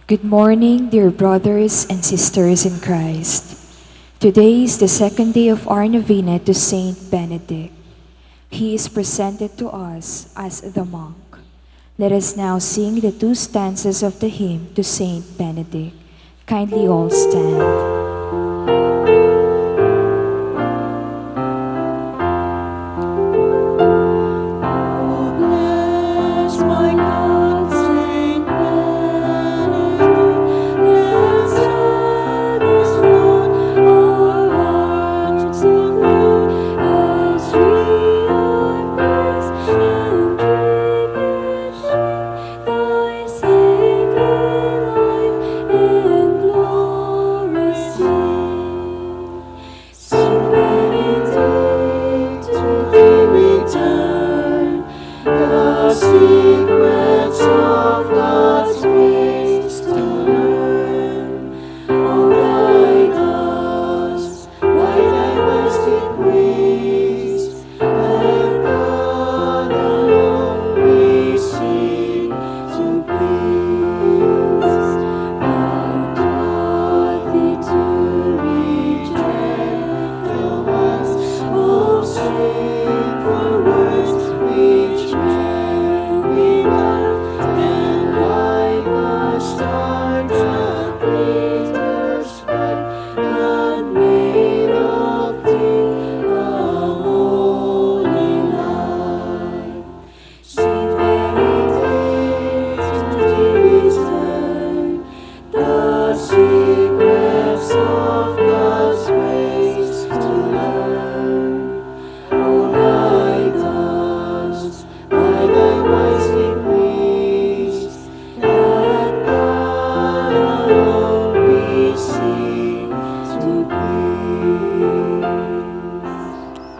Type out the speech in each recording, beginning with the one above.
Good morning, dear brothers and sisters in Christ. Today is the second day of our novena to Saint Benedict. He is presented to us as the monk. Let us now sing the two stanzas of the hymn to Saint Benedict. Kindly all stand.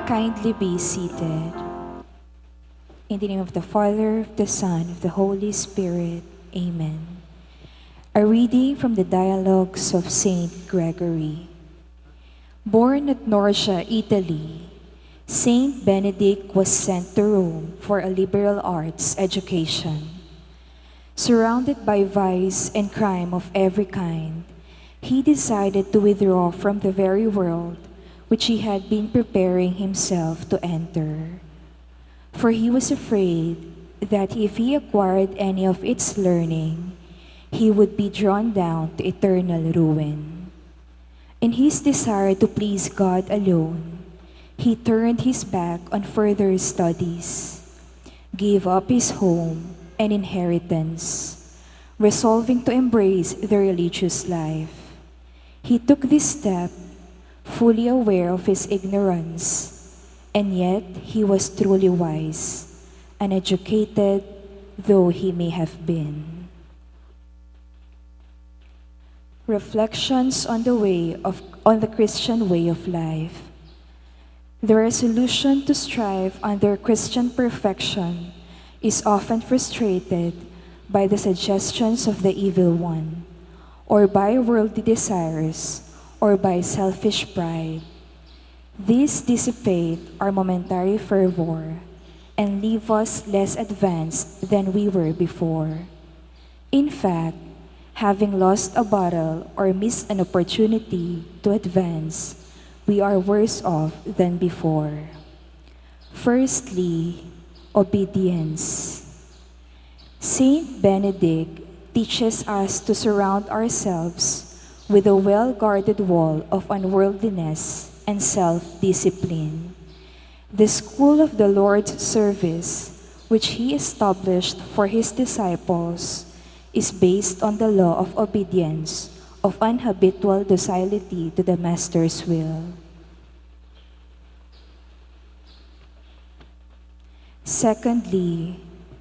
Kindly be seated. In the name of the Father, of the Son, of the Holy Spirit. Amen. A reading from the Dialogues of Saint Gregory. Born at Norcia, Italy, Saint Benedict was sent to Rome for a liberal arts education. Surrounded by vice and crime of every kind, he decided to withdraw from the very world which he had been preparing himself to enter. For he was afraid that if he acquired any of its learning, he would be drawn down to eternal ruin. In his desire to please God alone, he turned his back on further studies, gave up his home and inheritance, resolving to embrace the religious life. He took this step fully aware of his ignorance, and yet he was truly wise, uneducated though he may have been. Reflections on the Christian way of life. The resolution to strive under Christian perfection is often frustrated by the suggestions of the evil one, or by worldly desires, or by selfish pride. These dissipate our momentary fervor and leave us less advanced than we were before. In fact, having lost a battle or missed an opportunity to advance, we are worse off than before. Firstly, obedience. Saint Benedict teaches us to surround ourselves with a well-guarded wall of unworldliness and self-discipline. The school of the Lord's service, which he established for his disciples, is based on the law of obedience, of unhabitual docility to the Master's will. Secondly,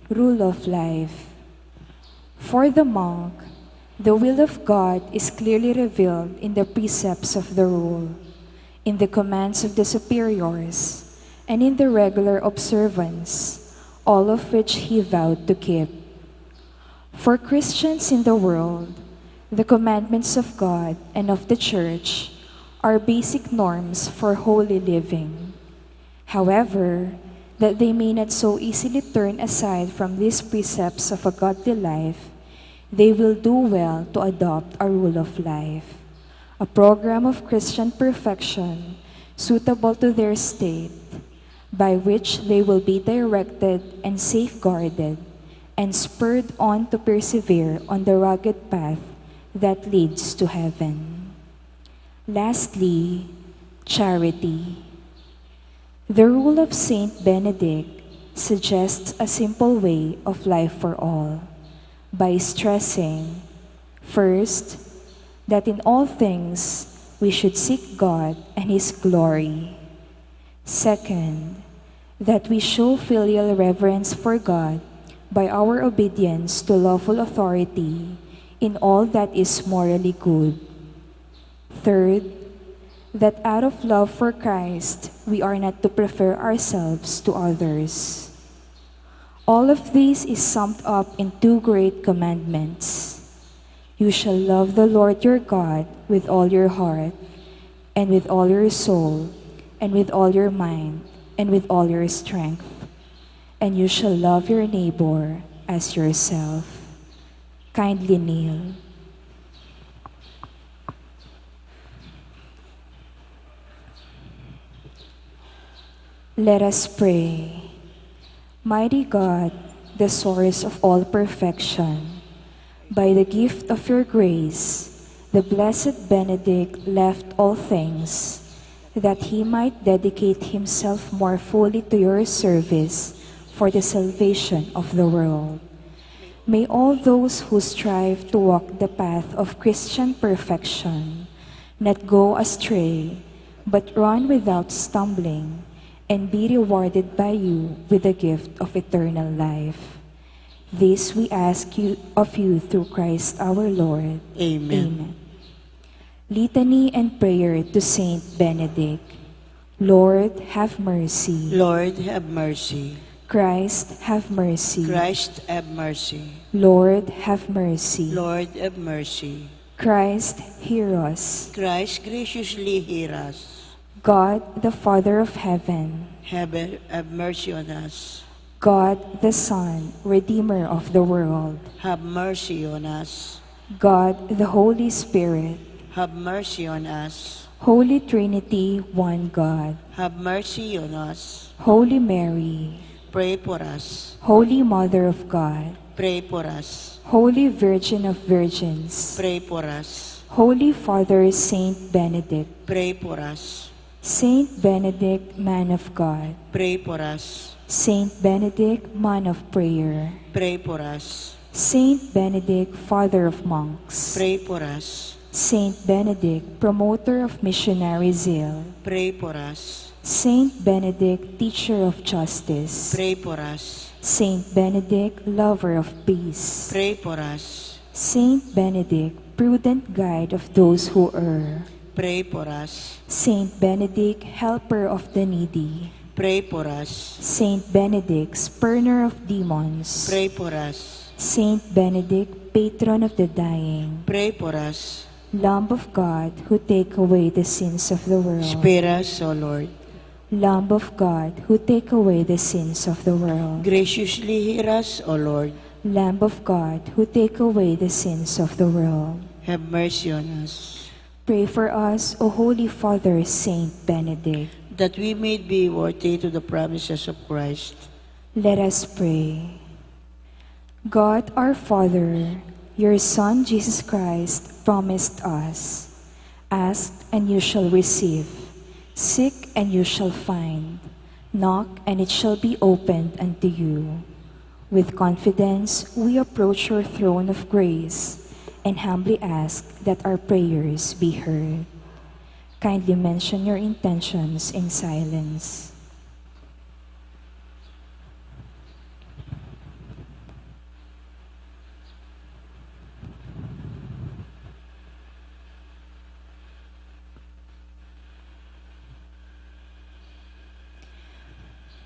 rule of life. For the monk, the will of God is clearly revealed in the precepts of the rule, in the commands of the superiors, and in the regular observance, all of which he vowed to keep. For Christians in the world, the commandments of God and of the Church are basic norms for holy living. However, that they may not so easily turn aside from these precepts of a godly life, they will do well to adopt a rule of life, a program of Christian perfection suitable to their state, by which they will be directed and safeguarded and spurred on to persevere on the rugged path that leads to heaven. Lastly, charity. The rule of Saint Benedict suggests a simple way of life for all by stressing, first, that in all things we should seek God and His glory. Second, that we show filial reverence for God by our obedience to lawful authority in all that is morally good. Third, that out of love for Christ, we are not to prefer ourselves to others. All of this is summed up in two great commandments. You shall love the Lord your God with all your heart, and with all your soul, and with all your mind, and with all your strength. And you shall love your neighbor as yourself. Kindly kneel. Let us pray. Mighty God, the source of all perfection, by the gift of your grace, the blessed Benedict left all things, that he might dedicate himself more fully to your service for the salvation of the world. May all those who strive to walk the path of Christian perfection not go astray, but run without stumbling, and be rewarded by you with the gift of eternal life. This we ask of you through Christ our Lord. Amen. Amen. Litany and prayer to Saint Benedict. Lord, have mercy. Lord, have mercy. Christ, have mercy. Christ, have mercy. Lord, have mercy. Lord, have mercy. Christ, hear us. Christ, graciously hear us. God, the Father of heaven, Have mercy on us. God, the Son, Redeemer of the world, Have mercy on us. God, the Holy Spirit, Have mercy on us. Holy Trinity, one God, Have mercy on us. Holy Mary, Pray for us. Holy Mother of God, Pray for us. Holy Virgin of Virgins, Pray for us. Holy Father Saint Benedict, Pray for us. Saint Benedict, Man of God, Pray for us. Saint Benedict, Man of Prayer, Pray for us. Saint Benedict, Father of Monks, Pray for us. Saint Benedict, Promoter of Missionary Zeal, Pray for us. Saint Benedict, Teacher of Justice, Pray for us. Saint Benedict, Lover of Peace, Pray for us. Saint Benedict, Prudent Guide of those who err, Pray for us. Saint Benedict, Helper of the needy, Pray for us. Saint Benedict, Spurner of demons, Pray for us. Saint Benedict, Patron of the dying, Pray for us. Lamb of God, who take away the sins of the world, Spare us, O Lord. Lamb of God, who take away the sins of the world, Graciously hear us, O Lord. Lamb of God, who take away the sins of the world. Have mercy on us, Pray for us, O Holy Father Saint Benedict. that we may be worthy to the promises of Christ. Let us pray. God our Father, your Son Jesus Christ promised us, ask and you shall receive, seek and you shall find, knock and it shall be opened unto you. With confidence we approach your throne of grace and humbly ask that our prayers be heard. Kindly mention your intentions in silence.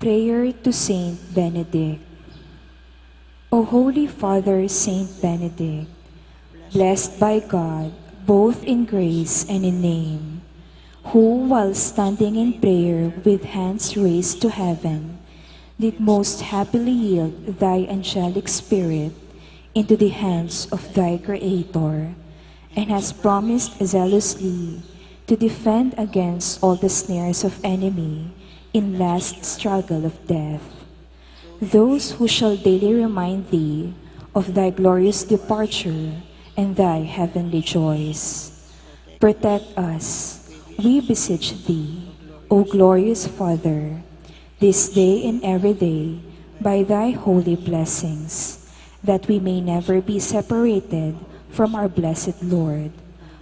Prayer to Saint Benedict. O Holy Father Saint Benedict, blessed by God, both in grace and in name, who, while standing in prayer with hands raised to heaven, did most happily yield thy angelic spirit into the hands of thy Creator, and hast promised zealously to defend against all the snares of enemy in last struggle of death. Those who shall daily remind thee of thy glorious departure and thy heavenly joys. Protect us, we beseech thee, O glorious Father, this day and every day, by thy holy blessings, that we may never be separated from our blessed Lord,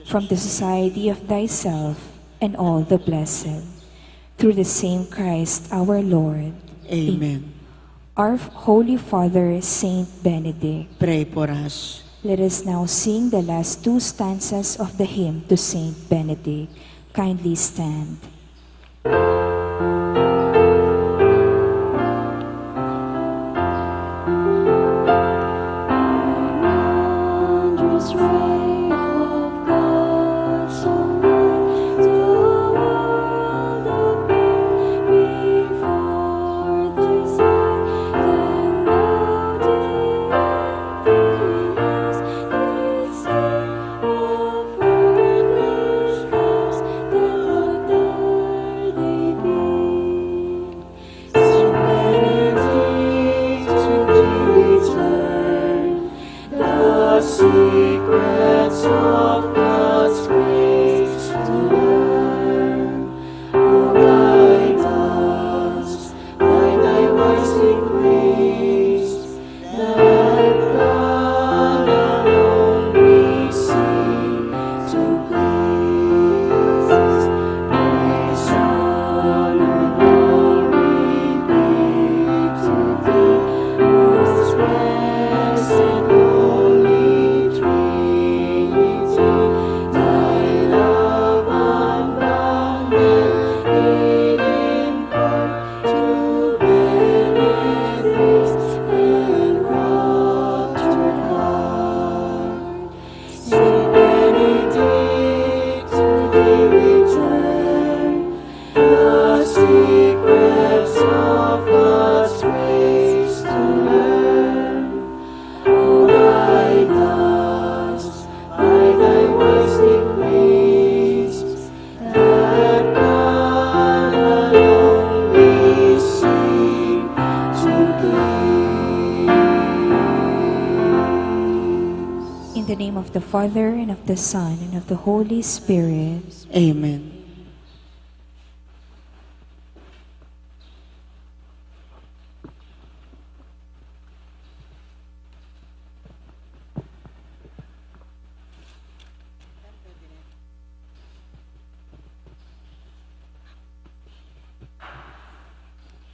from the society of thyself and all the blessed. Through the same Christ our Lord. Amen. Our Holy Father, Saint Benedict, Pray for us. let us now sing the last two stanzas of the hymn to Saint Benedict. Kindly stand. Wondrous ray of God, so light the world appeared before thy sight. Then thou didst this sea of earthly cares, that looked o'er thee be. Saint Benedict, to thee return, the secrets of God's grace to learn. O guide us by thy wise degrees, that God alone we seek to please. Praise, honor, glory be to thee, most blessed Holy Trinity. Thy love unbounded did impart to Benedict's enraptured heart. Saint Benedict, to thee return, the secrets of God's grace to learn. O guide us by thy wise degrees, that God alone we seek to please. In the name of the Father, and of the Son, and of the Holy Spirit. Amen.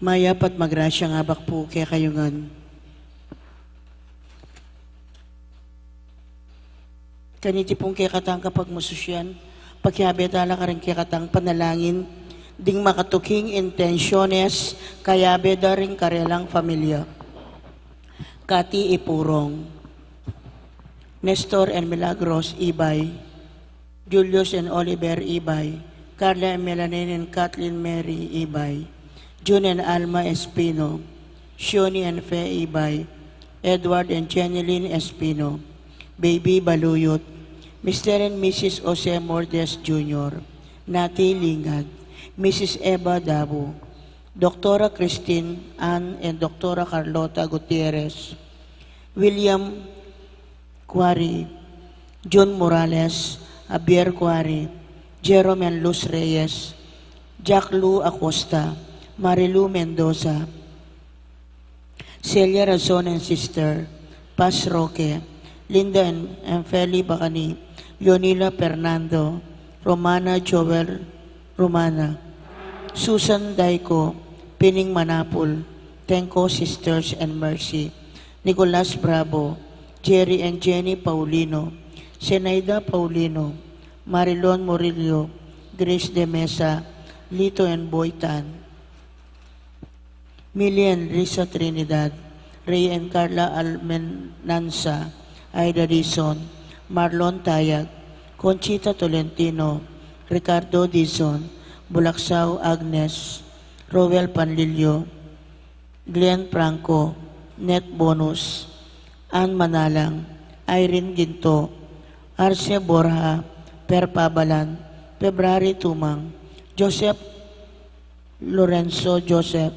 Mayapat magrasya nga bakpo kaya kayungan. Kaniti pong kaya katang kapag masusyan, pagkiyabetala ka rin kaya katang panalangin, ding makatuking intensyones, kaya beda rin karelang familia. Kati Ipurong, Nestor and Milagros Ibay, Julius and Oliver Ibay, Carla and Melanin and Kathleen Mary Ibay, June and Alma Espino, Shoni and Fe Ibay, Edward and Jeneline Espino, Baby Baluyot, Mr. and Mrs. Jose Mordes Jr., Nati Lingad, Mrs. Eva Dabo, Dr. Christine Ann and Dr. Carlota Gutierrez, William Quarry, John Morales, Javier Quarry, Jerome and Luz Reyes, Jack Lou Acosta, Marilu Mendoza, Celia Razon and Sister, Paz Roque, Linda and Feli Bacani, Leonila Fernando, Romana Joel Romana, Susan Daico, Pining Manapul, Tenko Sisters and Mercy, Nicolas Bravo, Jerry and Jenny Paulino, Senaida Paulino, Marilon Murillo, Grace de Mesa, Lito and Boytan, Millie and Risa Trinidad, Ray and Carla Almenanza, Aida Dizon, Marlon Tayag, Conchita Tolentino, Ricardo Dizon, Bulacsaw Agnes, Roel Panlilio, Glenn Franco, Net Bonus, Ann Manalang, Irene Ginto, Arce Borja, Per Pabalan, February Tumang, Joseph Lorenzo Joseph,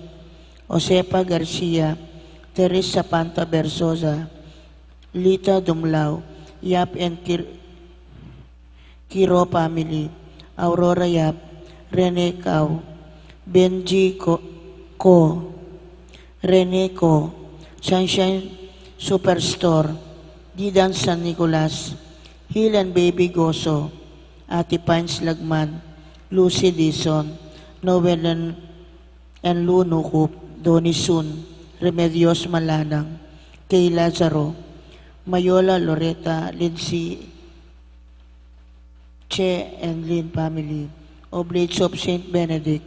Josepa Garcia, Teresa Panta Bersosa, Lita Dumlao, Yap and Kiro family, Aurora Yap, Rene Cao, Benji Ko, Rene Ko, Sunshine Superstore, Didan San Nicolas, Hill and Baby Goso, Ate Pines Lagman, Lucy Dison, Noel and Lu Nukup, Donny Sun, Remedios Malanang, Kay Lazaro, Mayola Loretta, Lindsay, Che and Lynn family, Oblates of St. Benedict,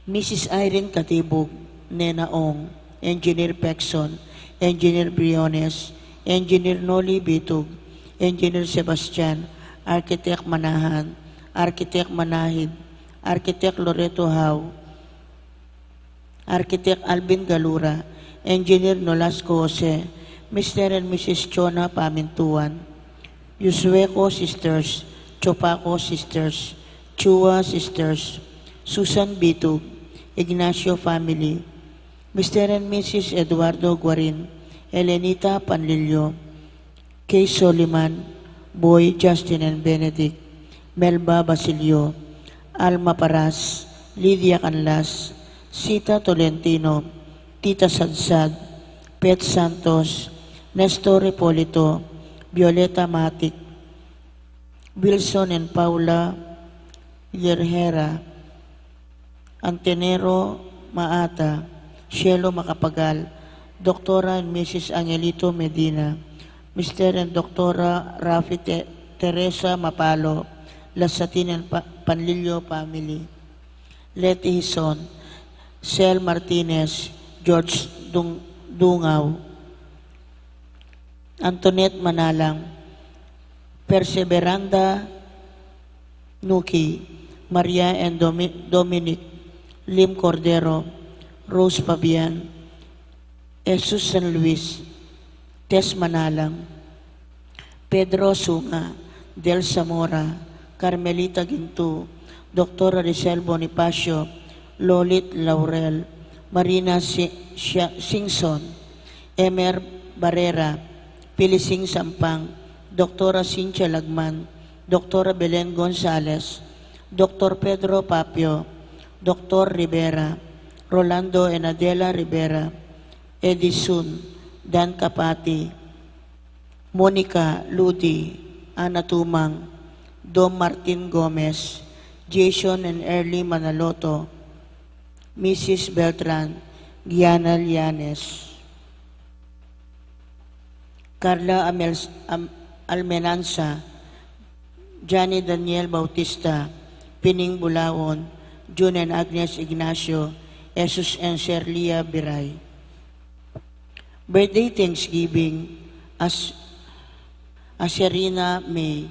Mrs. Irene Katibog, Nena Ong, Engineer Pexon, Engineer Briones, Engineer Noli Bitug, Engineer Sebastian, Architect Manahan, Architect Manahid, Architect Loreto Hau, Architect Alvin Galura, Engineer Nolasco Jose, Mr. and Mrs. Chona Pamintuan, Yusueco Sisters, Chopaco Sisters, Chua Sisters, Susan Bitug, Ignacio family, Mr. and Mrs. Eduardo Guarin, Elenita Panlilio, Kay Soliman, Boy Justin and Benedict, Melba Basilio, Alma Paras, Lydia Canlas, Sita Tolentino, Tita Sadsad, Pet Santos, Nestor Repolito, Violeta Matic, Wilson and Paula Yerhera, Antenero Maata, Shelo Macapagal, Dr. and Mrs. Angelito Medina, Mr. and Dr. Rafi Teresa Mapalo, Lasatin and Panlilio family, Leti Hison, Sel Martinez, George Dungaw, Antoinette Manalang, Perseveranda Nuki, Maria and Dominic, Lim Cordero, Rose Pabian, Jesus San Luis, Tess Manalang, Pedro Sunga, Del Zamora, Carmelita Gintu, Dr. Rizal Bonifacio, Lolit Laurel, Marina Singson, Emer Barrera, Pilising Sampang, Dr. Cynthia Lagman, Dr. Belen Gonzales, Dr. Pedro Papio, Dr. Rivera, Rolando and Adela Rivera, Edison, Dan Kapati, Monica Ludi, Ana Tumang, Dom Martin Gomez, Jason and Early Manaloto, Mrs. Beltran, Giana Llanes, Carla Almenanza, Johnny Daniel Bautista, Pining Bulaon, June and Agnes Ignacio, Jesus and Sherlia Biray. Birthday Thanksgiving, Asherina May,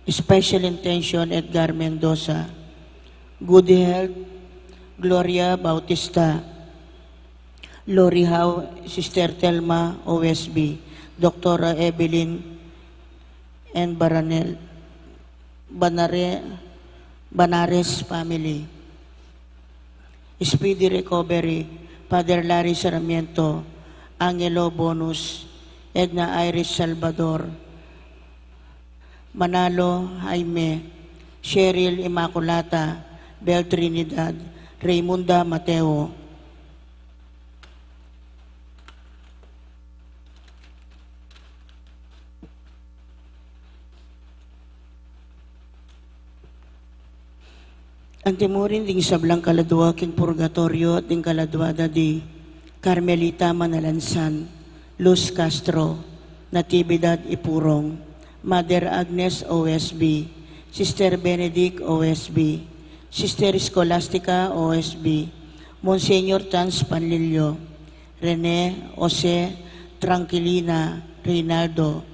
Special Intention Edgar Mendoza, Good Health, Gloria Bautista, Lori Howe, Sister Telma OSB, Dr. Evelyn and Banares family, Speedy Recovery, Father Larry Sarmiento, Angelo Bonus, Edna Iris Salvador, Manalo Jaime, Cheryl Immaculata, Bel Trinidad, Raymunda Mateo. Antemurin ding sablang kaladwa king purgatorio at ding kaladwada di Carmelita Manalansan, Luz Castro, Natividad Ipurong, Mother Agnes OSB, Sister Benedict OSB, Sister Scholastica OSB, Monsignor Tans Panlilio, Rene, Jose, Tranquilina, Reynaldo,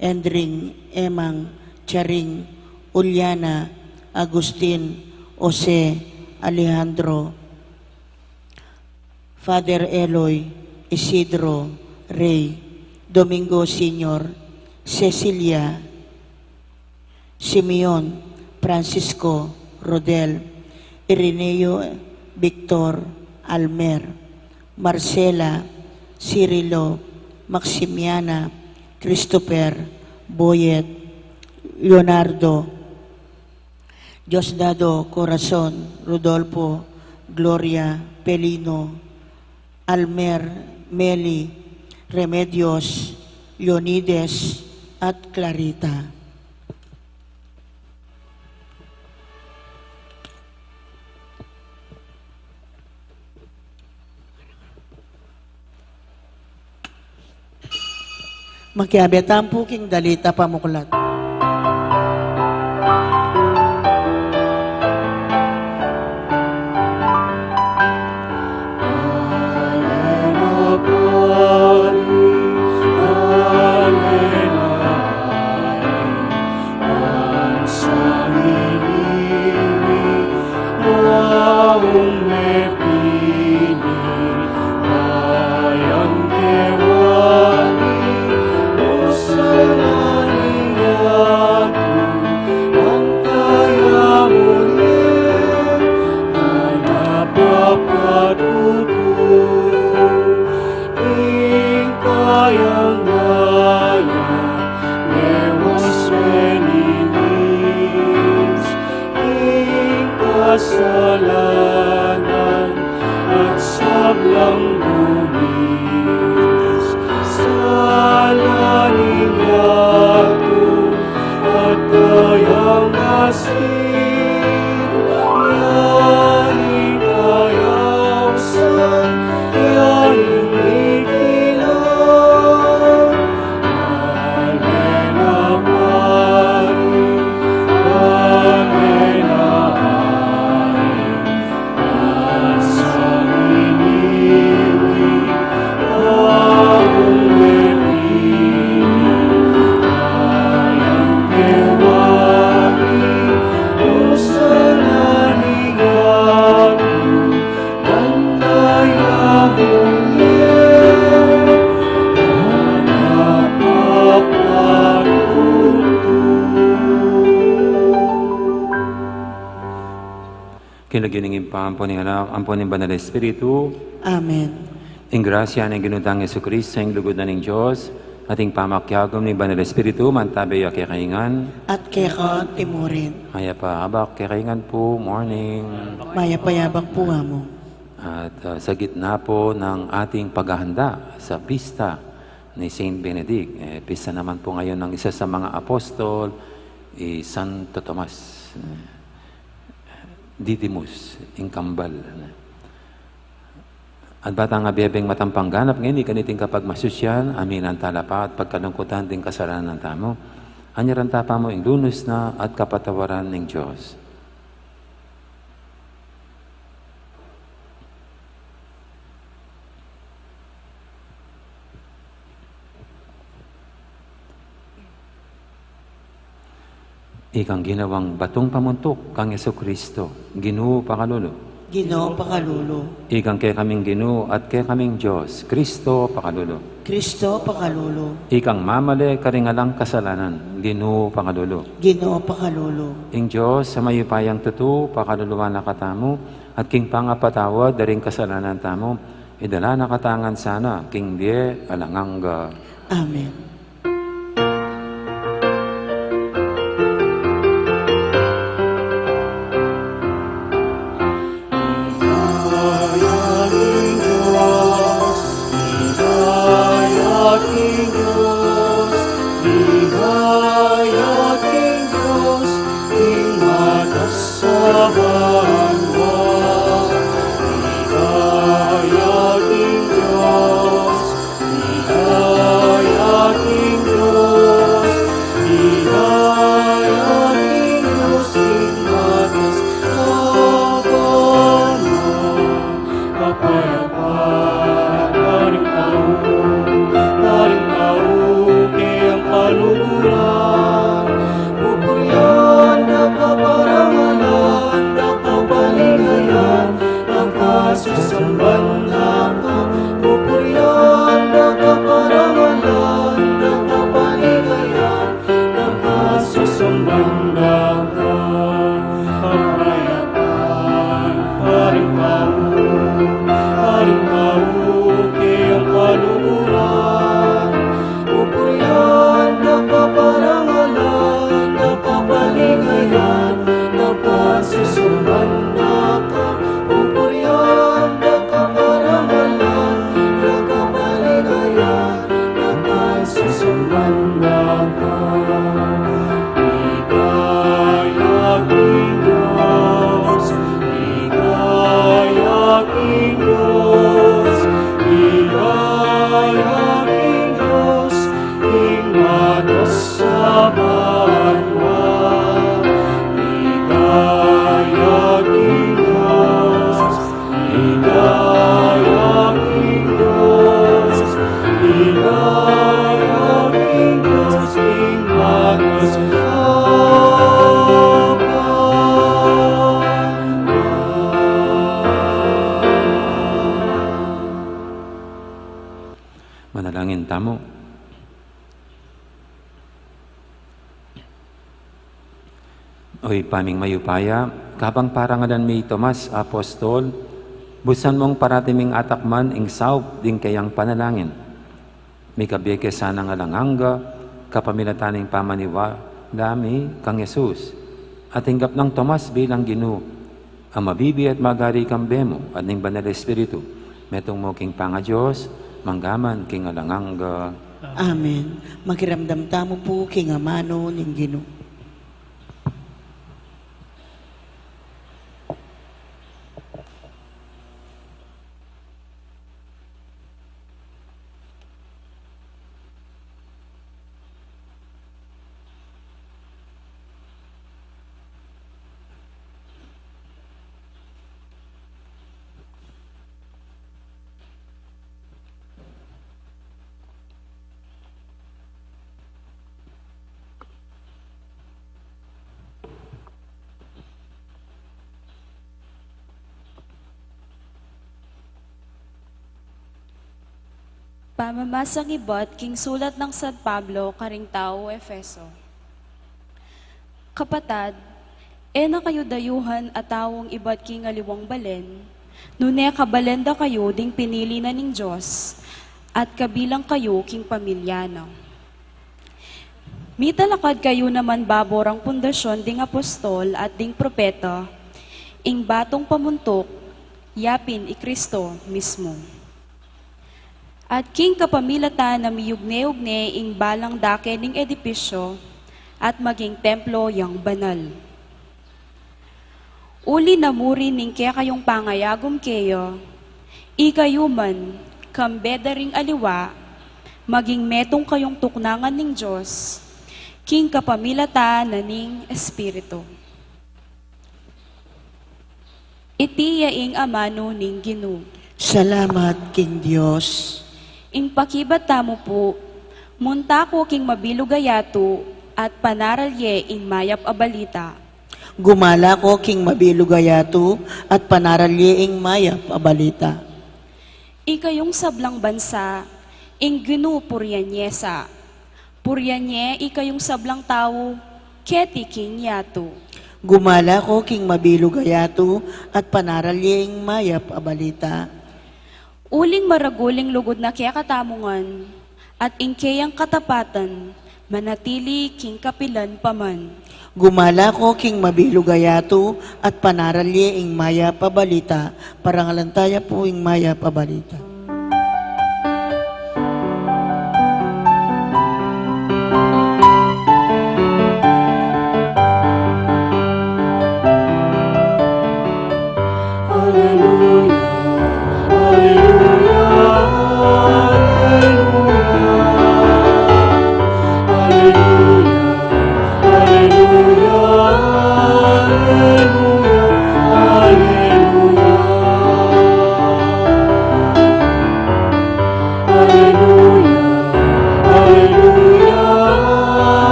Endring, Emang, Charing, Uliana, Agustin, Jose, Alejandro, Father Eloy, Isidro, Ray, Domingo Sr., Cecilia, Simeon, Francisco, Rodel, Ireneo, Victor, Almer, Marcela, Cirilo, Maximiana, Christopher, Boyet, Leonardo, Diosdado, Corazon, Rodolfo, Gloria, Pelino, Almer, Meli, Remedios, Leonides, at Clarita. Magkiabetan po king dalita pamuklat. Kasalanan at sablang lumis sa laning yato at kayang asin yaning kayaw sa yaning ikilang Alena Mari Alena Kinaginingin pa ang poning anak, ang poning banal na Espiritu, Amen. ang grasya ng ginutang Yesu Cristo, ang lugod na ng Diyos, ating pamakyagom ng banal na Espiritu, mantabay kay kaingan, At kaya timurin, maya pa habak kay kaingan po, morning. mayapayabak po mo. At sa gitna po ng ating paghahanda sa pista ni Saint Benedict, pista naman po ngayon ng isa sa mga apostol, Santo Tomas, Didymus, Ingkambal. At batang abiyabing matampang ganap ngayon, ikaniting kapag masusyan, amin ang talapa at pagkalungkutan din kasalanan ng tamo. Anyaran tapa mo ang lunos na at kapatawaran ng Diyos. Ikang ginawang batong pamuntok kang Yesu Kristo, Ginoo pakalulu. Ginoo pakalulu, Ikang kay kaming Ginoo at kay kaming Diyos, Kristo pakalulu. Kristo pakalulu, Ikang mamali karingalang kasalanan, Ginoo pakalulu. Ginoo pakalulu, Ing Diyos sa mayupayang tutu, pakaluluwa na katamo, at king pangapatawad daring kasalanan tamo, idala na katangan sana, king die alangangga. Amen. Higayat Oy paming mayupaya, kabang parangalan mi Tomas Apostol, busan mong paratiming atakman ing saup ding kayang panalangin. May kabiyeke sana nga langangga, kapamilataning pamaniwa, dami kang Yesus. At hinggap ng Tomas bilang Ginoo, ang mabibi at magari kang bemo, at ning banal Espiritu, metong mo king panga Diyos, manggaman king alangangga. Amen. Makiramdam tamo po king amano ning Ginoo. Pamamasang ibot king sulat ng San Pablo karing tao Efeso. Kapatad, na kayo dayuhan at tawong ibot king aliwang balen, nune kabalenda kayo ding pinili na ning Diyos, at kabilang kayo king pamilyano. Mitalakad kayo naman baborang pundasyon ding apostol at ding propeta, ing batong pamuntok, yapin i Kristo mismo. At king kapamilatan na miyugne-ugne ing balang dake ning edipisyo at maging templo yang banal. Uli na muri ning kaya kayong pangayagom kayo, ikayuman, kambeda ring aliwa, maging metong kayong tuknangan ning Diyos, king kapamilatan na ning Espiritu. Iti yaing amano ning Ginoo. Salamat king Dios. Ing pakibata mo po, munta ko king mabilugayato at panaralye ing mayap abalita. Gumala ko king mabilugayato at panaralye ing mayap abalita. Ikayong sablang bansa, ing Ginoo puryanyesa. Puryanye ikayong sablang tao, keti king yato. Gumala ko king mabilugayato at panaralye ing mayap abalita. Uling maraguling lugod na kaya katamungan, at ingkayang katapatan, manatili king kapilan paman. Gumala ko king mabilugayato at panaralye ing mayap abalita. Parangalantaya po ing mayap abalita.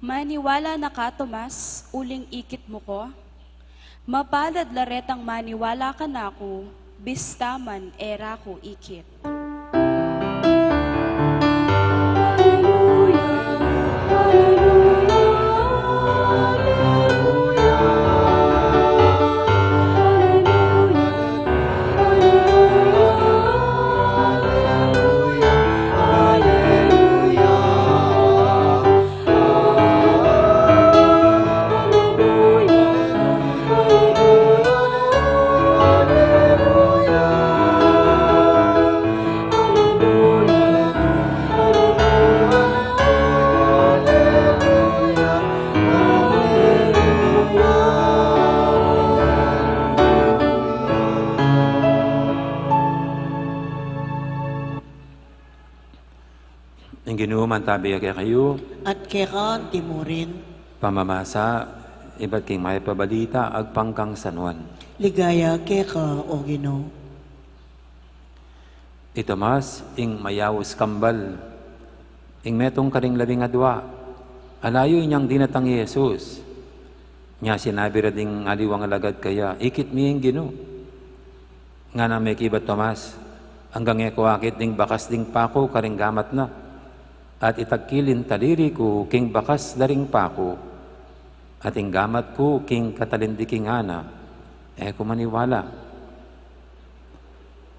Maniwala na ka, Tomas, uling ikit mo ko. Mapalad laretang maniwala ka na ko, bistaman era ko ikit. Ang Ginoo man tabi kayo, At kekan timurin, pamamasa, iba't king may pabalita, agpangkang sanwan. ligaya keka o Ginoo. Itomas, ing mayawos kambal, ing metong karing labing adwa, Alayo niyang dinatang Jesus. Nya sinabi rin ding aliwang alagad kaya, ikit miyeng Gino. Nga na may kibat Tomas, hanggang ekuakit ding bakas ding pako karing gamat na. At itagkilin taliri ko king bakas daring pako. At ing gamat ko king katalindiking ana. Kumaniwala.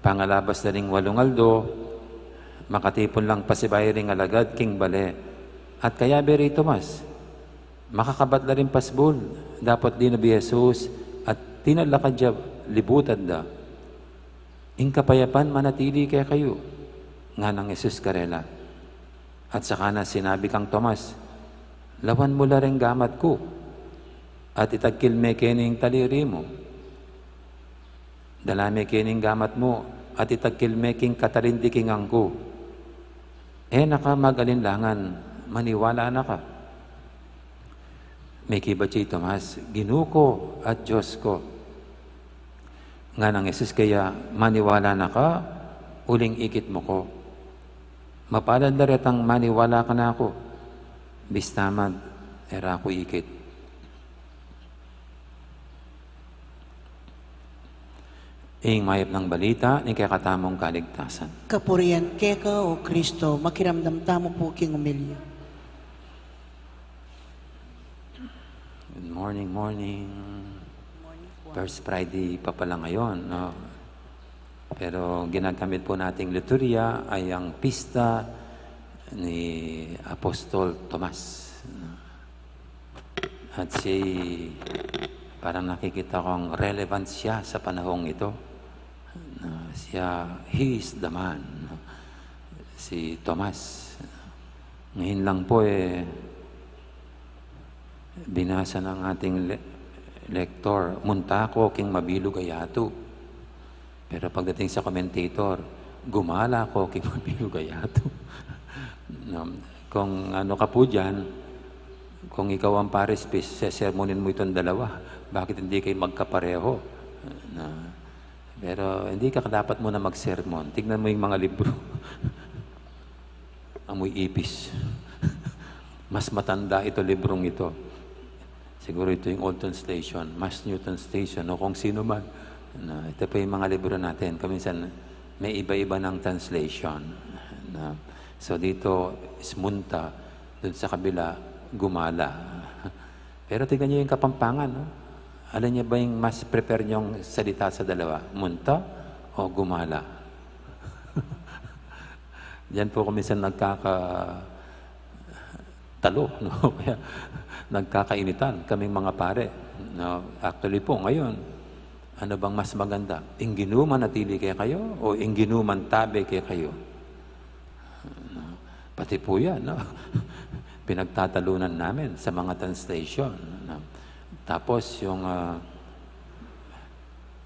Pangalabas na ring walungaldo, makatipon lang pasibay ring alagad king bale. At kaya beri Tomas, makakabat na rin pasbol, dapat din na bi Jesus at tinalakad siya libutad da. Ing kapayapan manatili kaya kayo, nga ng Jesus karela. At saka na sinabi kang Tomas, lawan mo la rin gamat ko, at itagkilme kening taliri mo. Dalame kening gamat mo, at itagkilme king katarindiking angko. Nakamagalinlangan, maniwala na ka. May kiba siya Tomas, Ginuko at Diyos ko. Nga ng Jesus kaya, maniwala na ka, uling ikit mo ko. Mapalad na retang maniwala ka na ako. Bistamad, era ko ikit. Ing mayap ng balita, ni kakatamong kaligtasan. Kapurian keka o Kristo, makiramdam tamo po king umilya. Good morning, morning. First Friday pa pala ngayon, no? Pero ginagamit po nating liturya ay ang pista ni Apostol Tomas. At parang nakikita kong relevant siya sa panahong ito. He is the man. Si Tomas. Ngayon lang po binasa ng ating lektor, muntako king mabilog ayato. Pero pagdating sa commentator, gumala ko king mabilog ayato. Kung ano ka po dyan, kung ikaw ang pares, sesermonin mo itong dalawa. Bakit hindi kayo magkapareho? Pero hindi ka dapat mo na mag-sermon. Tignan mo yung mga libro. Amoy ipis. Mas matanda ito librong ito. Siguro ito yung old translation, Mass New Translation, o kung sino man. Ito pa yung mga libro natin. Kaminsan, may iba-iba ng translation. So dito, ismunta. Doon sa kabila, gumala. Pero tignan niyo yung Kapampangan. No? Alam niya ba yung mas prepare niyong salita sa dalawa? Munta o gumala? Diyan po kuminsan nagkakatalo. No? Kaya nagkakainitan kaming mga pare. No? Actually po, ngayon, ano bang mas maganda? Inginuman natili kaya kayo o inginuman tabi kaya kayo? No? Pati po yan. No? Pinagtatalunan namin sa mga translation. No? Tapos yung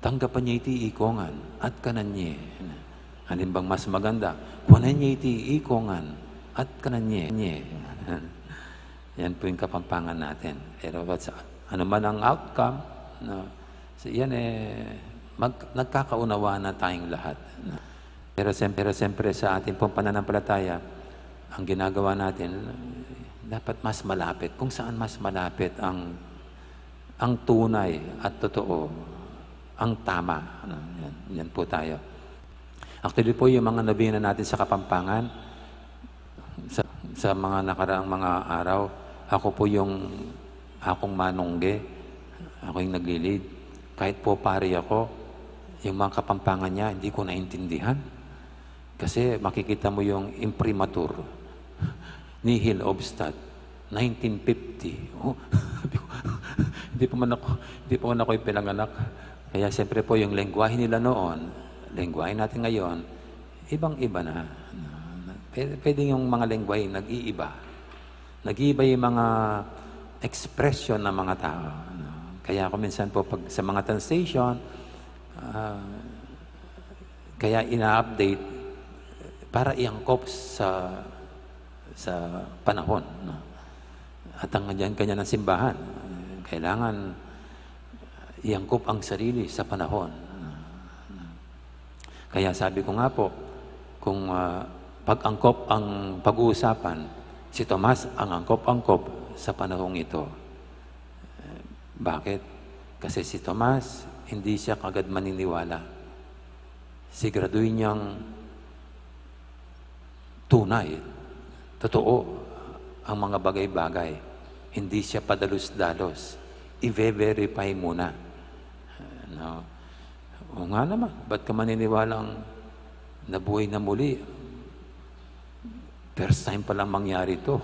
tanggapan niya iti ikongan at kanan niya. Alin bang mas maganda? Kunan niya iti ikongan at kanan niya. Yan po yung Kapampangan natin. Pero ano man ang outcome, no? So yan nagkakaunawa na tayong lahat. No? Pero siyempre sa ating pong pananampalataya, ang ginagawa natin, dapat mas malapit. Kung saan mas malapit ang tunay at totoo, ang tama. Ano, yan po tayo. Actually po, yung mga nabina natin sa Kapampangan, sa mga nakaraang mga araw, ako po yung akong manungge, ako yung naglilid. Kahit po pari ako, yung mga Kapampangan niya, hindi ko naintindihan. Kasi makikita mo yung imprimatur, nihil obstat, 1950. Oh. Hindi pa man ako ipinanganak. Kaya siyempre po yung lengguwahe nila noon, lengguwahe natin ngayon, ibang-iba na. Pwede yung mga lengguwahe nag-iiba. Nag-iiba yung mga expression ng mga tao. Kaya ako minsan po pag sa mga translation, kaya ina-update para iangkop sa panahon. At ang kanya ng simbahan, kailangan iangkop ang sarili sa panahon. Kaya sabi ko nga po, kung pag-angkop ang pag-uusapan, si Tomas ang angkop-angkop sa panahong ito. Bakit? Kasi si Tomas, hindi siya kagad maniniwala. Siguraduhin niyang tunay, totoo ang mga bagay-bagay. Hindi siya padalos-dalos. I-verify muna. No? O nga naman, ba't ka maniniwalang nabuhay na muli? First time palang mangyari ito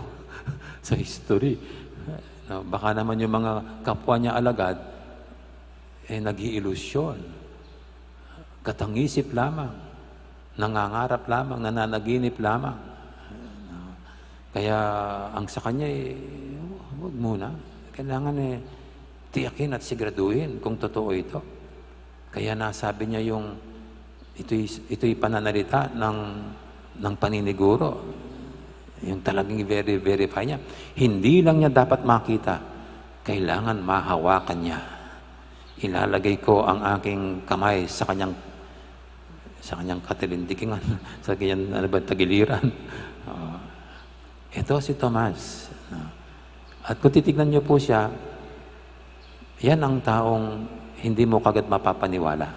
sa history. No, baka naman yung mga kapwa niya alagad, nag-iilusyon. Katangisip lamang. Nangangarap lamang, nananaginip lamang. No, kaya ang sa kanya, huwag muna. Kailangan tiyakin at siguraduhin kung totoo ito. Kaya nasabi niya yung ito'y pananalita ng paniniguro. Yung talagang verify niya. Hindi lang niya dapat makita. Kailangan mahawakan niya. Ilalagay ko ang aking kamay sa kanyang katilindikingan, sa kanyang tagiliran. Ito si Tomas. At kung titignan niyo po siya, yan ang taong hindi mo kagad mapapaniwala.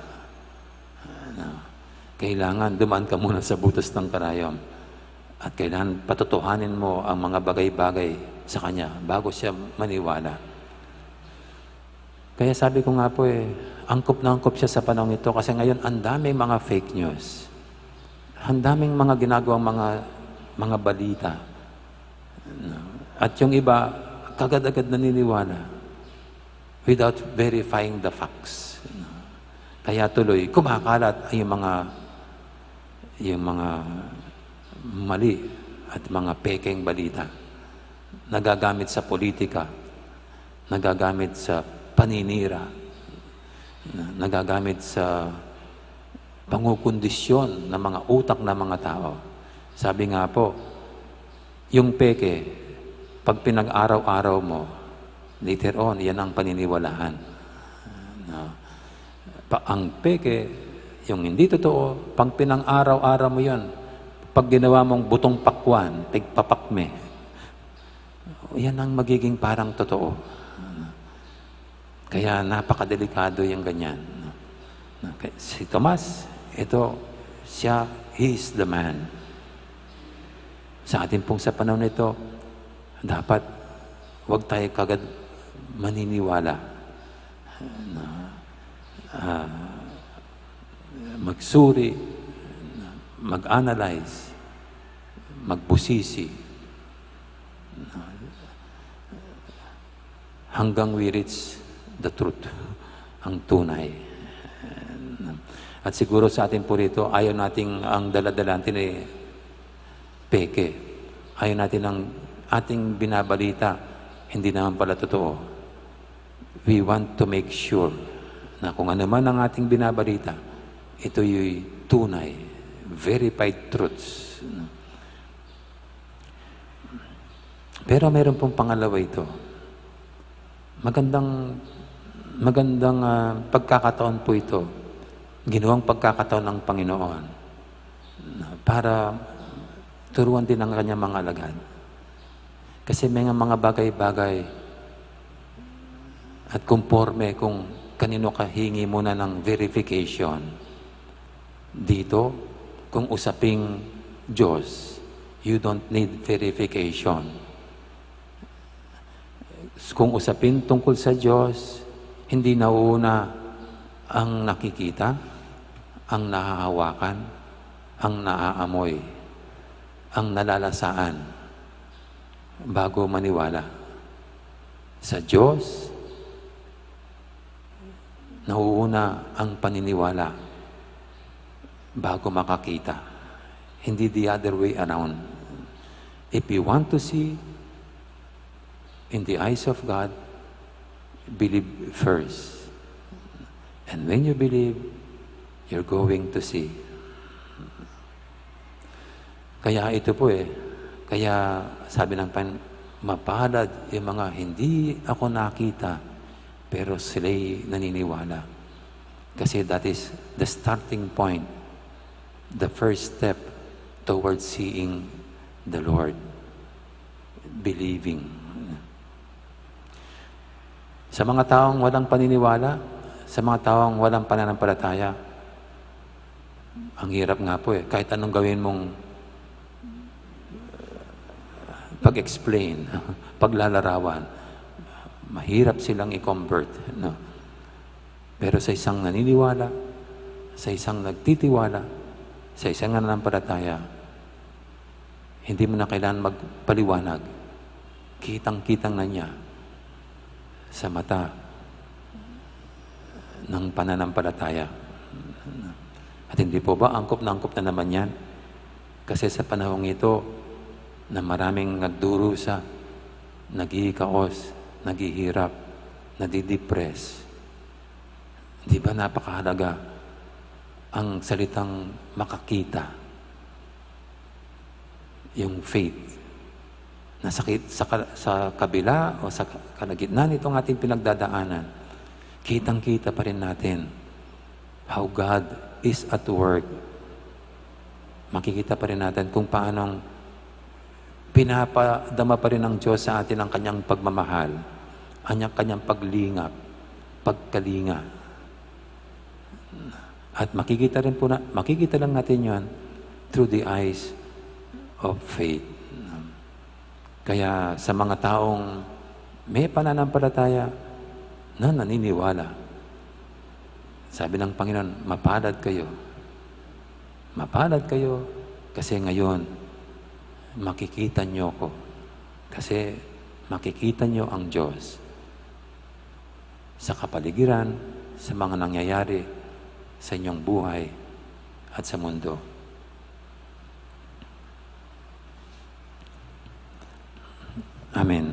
Kailangan dumaan ka muna sa butas ng karayom. At kailangan patutuhanin mo ang mga bagay-bagay sa kanya bago siya maniwala. Kaya sabi ko nga po angkop na angkop siya sa panahon ito kasi ngayon ang daming mga fake news. Ang daming mga ginagawang mga balita. At yung iba, kagad-agad naniniwala without verifying the facts. Kaya tuloy, kumakalat ay yung mga mali at mga pekeng balita. Nagagamit sa politika, nagagamit sa paninira, nagagamit sa pangukondisyon ng mga utak ng mga tao. Sabi nga po, yung peke, pag pinag-araw-araw mo, later on, yan ang paniniwalaan. Ang peke, yung hindi totoo, pag pinang-araw-araw mo yan, pag ginawa mong butong pakwan, tigpapakme, yan ang magiging parang totoo. Kaya napakadelikado yung ganyan. Si Tomas, he is the man. Sa atin pong sa panahon nito, dapat huwag tayo kagad maniniwala. Magsuri, mag-analyze, magbusisi, hanggang we reach the truth, ang tunay. At siguro sa atin po rito, ayaw nating ang dala-dala natin peke. Ayaw natin ang ating binabalita, hindi naman pala totoo. We want to make sure na kung ano man ang ating binabalita, ito yung tunay, verified truths. Pero meron pong pangalawa ito. Magandang pagkakataon po ito. Ginawang pagkakataon ng Panginoon para turuan din ang kanyang mga alagad. Kasi may mga bagay-bagay at conforme kung kanino ka hingi muna ng verification. Dito, kung usaping Diyos, you don't need verification. Kung usapin tungkol sa Diyos, hindi nauuna ang nakikita, ang nahahawakan, ang naaamoy, ang nalalasaan, bago maniwala. Sa Diyos, nauuna ang paniniwala bago makakita. Hindi the other way around. If you want to see in the eyes of God, believe first. And when you believe, you're going to see. Kaya ito po kaya sabi ng mapalad yung mga hindi ako nakita, pero sila'y naniniwala. Kasi that is the starting point, the first step towards seeing the Lord, believing. Sa mga taong walang paniniwala, sa mga taong walang pananampalataya, ang hirap nga po kahit anong gawin mong pag-explain, paglalarawan, mahirap silang i-convert. No? Pero sa isang naniniwala, sa isang nagtitiwala, sa isang nananampalataya, hindi mo na kailangan magpaliwanag. Kitang-kitang na niya sa mata ng pananampalataya. At hindi po ba angkop na naman yan? Kasi sa panahong ito na maraming nagdurusa, nag-iikaos, naghihirap, nadidepress. Di ba napakahalaga ang salitang makakita? Yung faith na sa kabila o sa kalagitnaan itong ating pinagdadaanan, kitang-kita pa rin natin how God is at work. Makikita pa rin natin kung paanong pinapadama pa rin ng Diyos sa atin ang kanyang pagmamahal, ang kanyang paglingap, pagkalinga. At makikita lang natin yan through the eyes of faith. Kaya sa mga taong may pananampalataya na naniniwala, sabi ng Panginoon, mapalad kayo. Mapalad kayo kasi ngayon, makikita nyo ko. Kasi makikita nyo ang Diyos sa kapaligiran, sa mga nangyayari sa inyong buhay at sa mundo. Amen.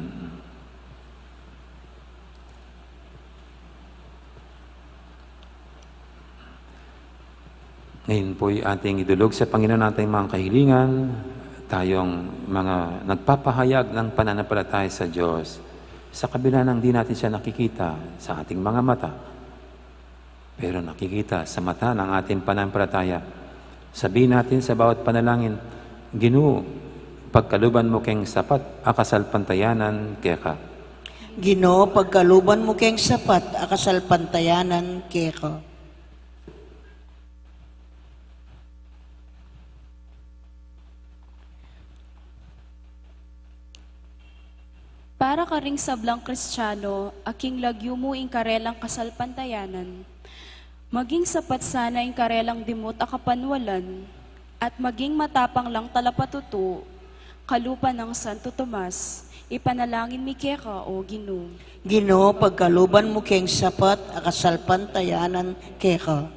Ngayon po'y ating idulog sa Panginoon nating mga kahilingan, tayong mga nagpapahayag ng pananampalataya sa Diyos, sa kabila ng di natin siya nakikita sa ating mga mata, pero nakikita sa mata ng ating pananampalataya. Sabihin natin sa bawat panalangin, Ginoo, pagkaluban mo keng sapat, akasalpantayanan keka. Ginoo, pagkaluban mo keng sapat, akasalpantayanan keka. Para ka ring sablang Kristiyano, aking lagyo mo ing karelang kasalpantayanan. Maging sapat sana ing karelang dimot akapanwalan, at maging matapang lang talapatuto, kalupan ng Santo Tomas, ipanalangin mi keka o Ginoo. Ginoo, pagkaluban mo keng sapat, akasalpantayanan keka.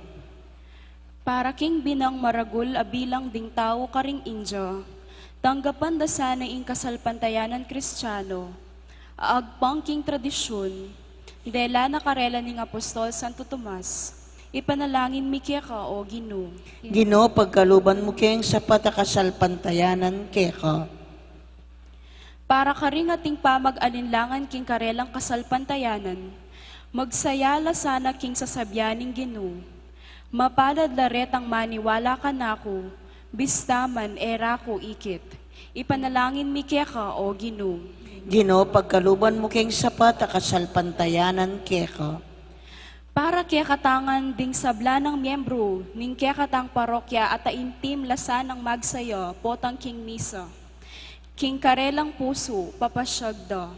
Para king binang maragul abilang ding tao karing India, tanggapan da sana ing kasalpantayanan Kristiyano, agpangking tradisyon, dela na karela ning Apostol Santo Tomas, ipanalangin mi keka o Ginoo. Ginoo, pagkaluban mo keng sapat, akasalpantayanan keka. Para ka ring ating pamag-alinlangan king karelang kasalpantayanan, magsayala sana king sasabyaning Ginoo. Mapalad laretang maniwala ka nako, bistaman era ko ikit. Ipanalangin mi keka o Ginoo. Ginoo, pagkaluban mo keng sapat, akasalpantayanan keka. Para kaya katangan ding sabla ng miyembro, ning kaya katang parokya at taintim lasa ng magsaya, potang king misa. King karelang puso, papasyagda.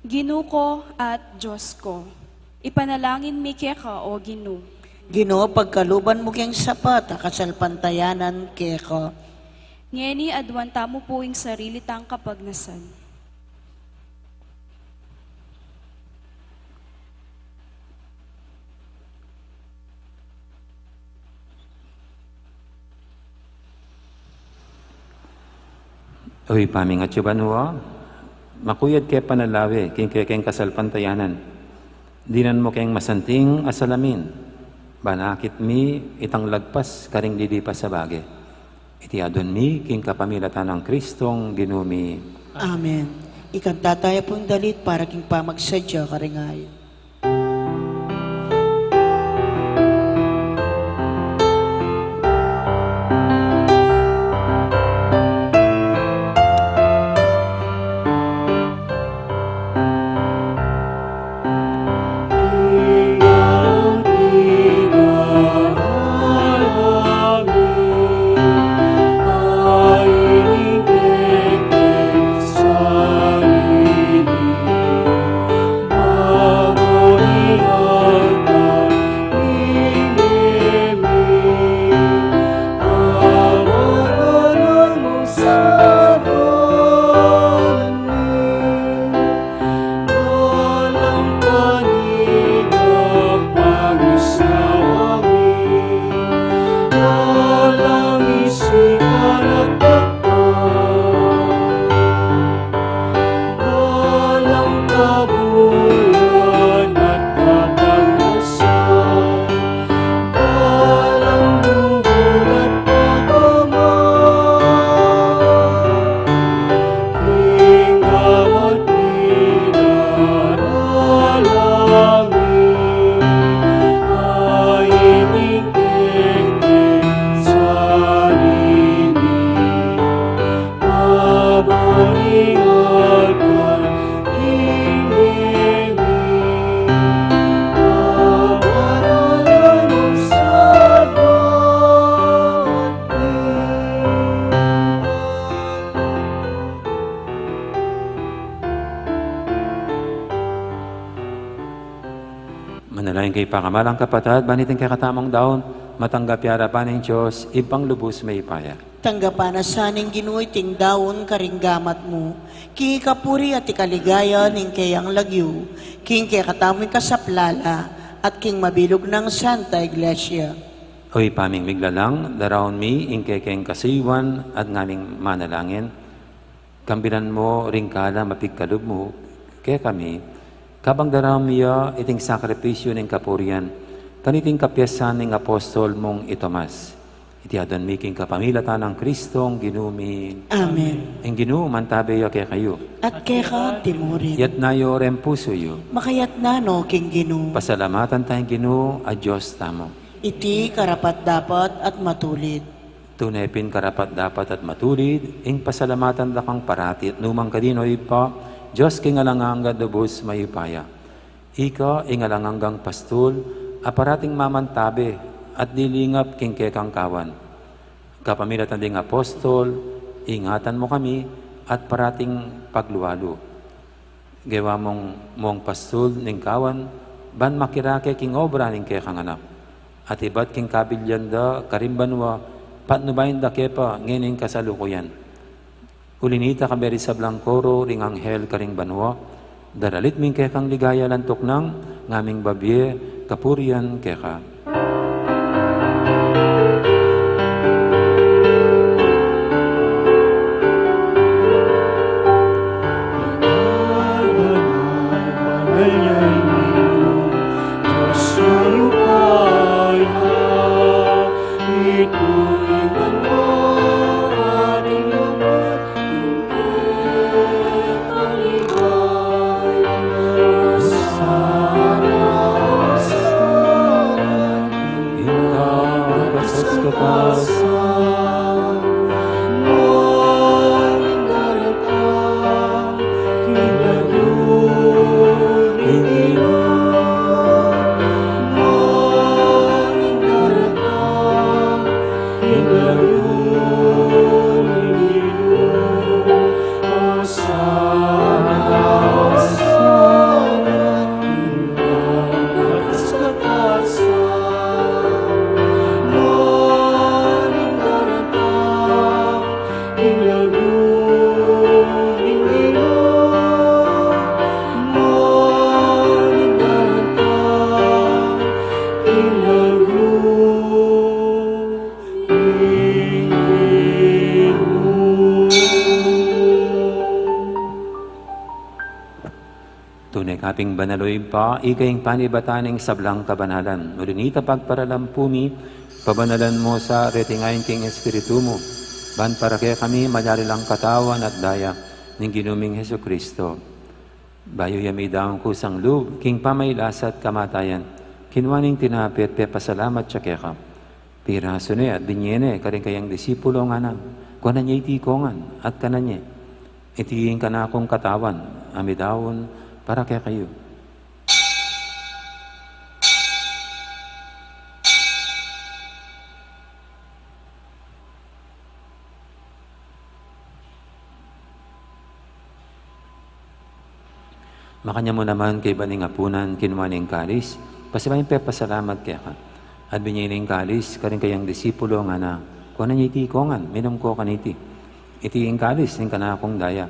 Ginoo ko at Diyos ko. Ipanalangin mi keka o Ginoo. Ginoo, pagkaluban mo keng sapat, akasalpantayanan keka. Ngeni adwanta mo po ing sarili tang kapagnasan. Uy, paming at yubanwa, makuyad kaya panalawi, keng kasalpantayanan. Dinan mo keng masanting asalamin, banakit mi itang lagpas karing lilipas sa bagay. Iti adon mi king kapamilatan ng Kristong ginumi. Amen. Ikanta tayo pong dalit para king pamagsadya karingayon. ingatan hinihingi. Pangaralan mo sa Manalangin kay pakamalang kapatid, banitin kay katamang daon, matanggap yarapan ng Diyos, ibang lubos may ipaya. Tanggapan na saning ginuy ting daon karinggamat mo, king ikapuri at ikaligaya ning kayang lagyu, king kay katamoy kasaplala, at king mabilog ng Santa Iglesia. Oy paming miglalang, darawon mi, ingkekeng kasiwan, at ngaming manalangin. Kambilan mo, ringkala, mapigkalub mo, kaya kami, kabang darawon miya, iting sakripisyo ng kapurian, kaniting kapyasan ng apostol mong itomas. Iti adon miking kapamilatan ng Kristong ginumi. Amen. Ang ginu, mantabe yo kaya kayo. At kaya timurin, Yat na yo rem puso yo. makayat na no king ginu, Pasalamatan tayong ginu, a Diyos tamo. iti karapat dapat at matulid. Tunepin karapat dapat at matulid, ing pasalamatan da kang parati at numang kadino ipa, Diyos king alanganga dabos mayupaya. Ika ing alanganggang pastul, aparating mamantabe, at dilingap king kekang kawan. Kapamilatan ding apostol, ingatan mo kami, at parating pagluwalo. Gawa mong pastul ning kawan, ban makirake king obra ning kekang anak. At ibat king kabilyanda, karimbanwa, patnubayin da kepa, ngining kasalukuyan. Ulinita kaberi sa Blancoro, ring anghel karing banwa, daralit ming kekang ligaya lantok ng ngaming babye, kapurian keka. Tunay kaping banaloy pa, ikayong panibataning sablang kabanalan. Mulinita pagparalampumi, pabanalan mo sa retingayin king Espiritu mo. Ban para kaya kami malyari lang katawan at daya ng ginuming Heso Kristo. Bayo yami daong kusang loob, king pamaylas at kamatayan. Kinwaning tinapit, pasalamat siya kaya ka. Piraso at binyene, karing kayang disipulo nga na. Kuha niya itikongan at kananya. Itiing ka na akong katawan, amidawon, para kaya kayo. Makanya mo naman kay baning apunan, kinuwaning kalis, pasibayin pasalamat kaya ka. At binyaning kalis, karing kayang disipulo nga na, kung na niya itikongan, minom ko kaniti. Itiing kalis, ning kanakong daya.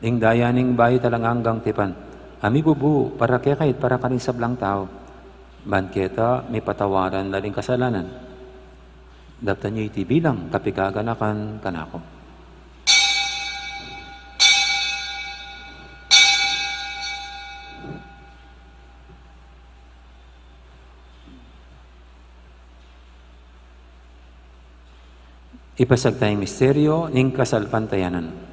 Ning daya ning bayi talang hanggang tipan. Ami bubu, para kaya kahit para kaning sablang tao. Banketa, may patawaran na rin kasalanan. Dapta niyo iti bilang, kapigaganakan kanako. Ipasag tayong misteryo ning kasalpantayanan.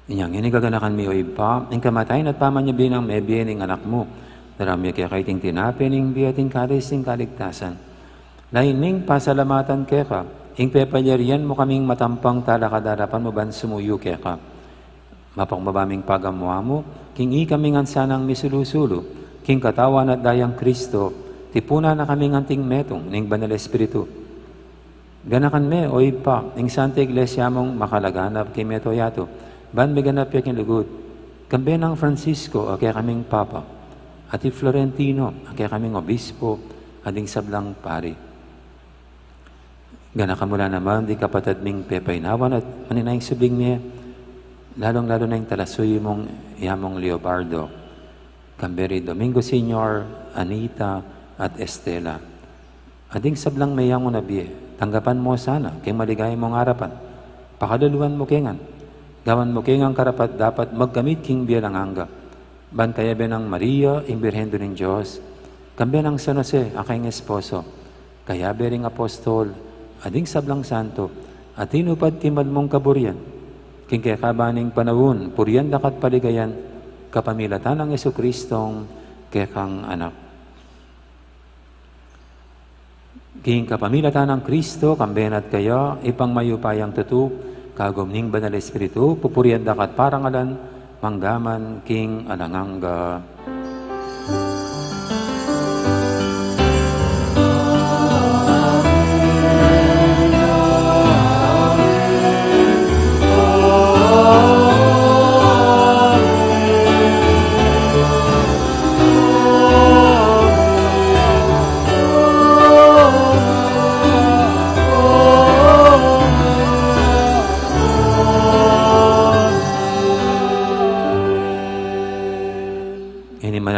Inyang inigaganakan mi o ipa, ang kamatayan at pamanyabi ng mebiyen ng anak mo, darami kaya kaiting tinapin, ng biyating kalis ng kaligtasan. Laining pasalamatan kaya ka, ing pepalyarian mo kaming matampang talakadarapan mo ban sumuyo kaya ka. Mapangmabaming pagamuha mo, king kaming ansanang misulusulo, king katawan at dayang Kristo, tipuna na kaming anting metong, ning banal espiritu. Ganakan me o ipa, ing Santa Iglesia mong makalaganap kay meto yato, ban may ganap yaking lugod. Kambe ng Francisco, kaya kaming Papa, at Florentino, kaya kaming Obispo, ading sablang pari. Ganakan mula naman, di kapatid ming pepainawan at maninayang subling niya, lalong-lalo na yung talasuyo mong yamong Leobardo, Camberi Domingo Sr., Anita, at Estela. Ading sablang mayang mo nabiye, tanggapan mo sana, kay maligay mong harapan, pakaduluan mo kengan, gawan mo kengang karapat dapat magkamit king biyalang angga, bantaya ng Maria, imbirhendo ng Diyos, kambi ng San Jose, aking esposo, kaya bering apostol, ading sablang santo, at tinupad timad mong kaburian, king kaya kabaning panawun, purian dakat paligayan, kapamilatan ng Jesukristong kekang anak. King kapamilatan ng Kristo, kambenat kayo, ipang mayupayang tutu, kagumning banal espiritu, pupurian dakat parangalan, manggaman, king ananganga.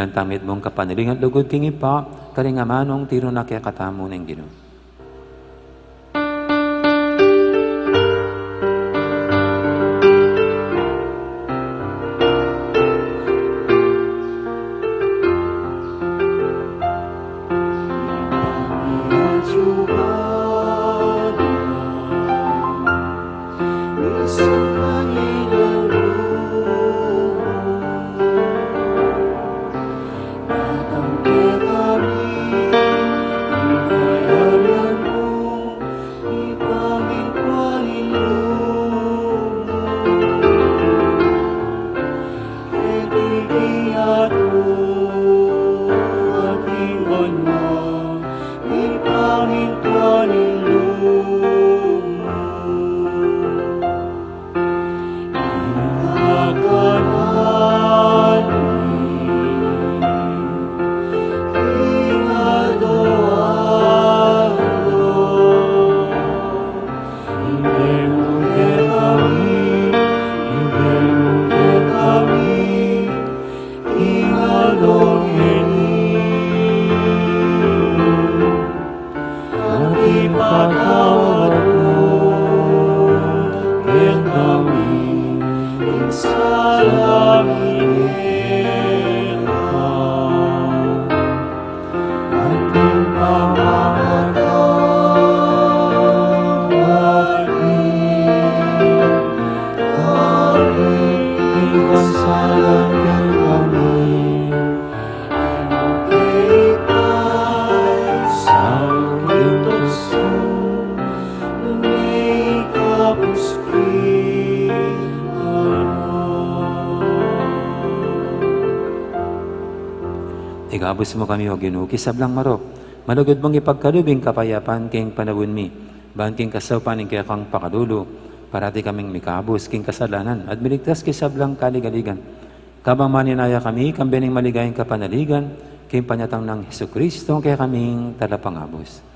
Tamit mong kapaniling at lugod king ipa, karingamanong tiro na kaya katamo ng Ginoo. Igabos mo kami o Ginoo, kisablang marok. Malugod mong ipagkalubing kapayapan king panawin mi. Bahan king kasapan king kaya kang pakadulo. Parati kaming mikabos king kasalanan. At miligtas kisablang kaligaligan. Kabang maninaya kami, kambening maligayang kapanaligan, king panyatang ng Jesucristo, kaya kaming talapangabos.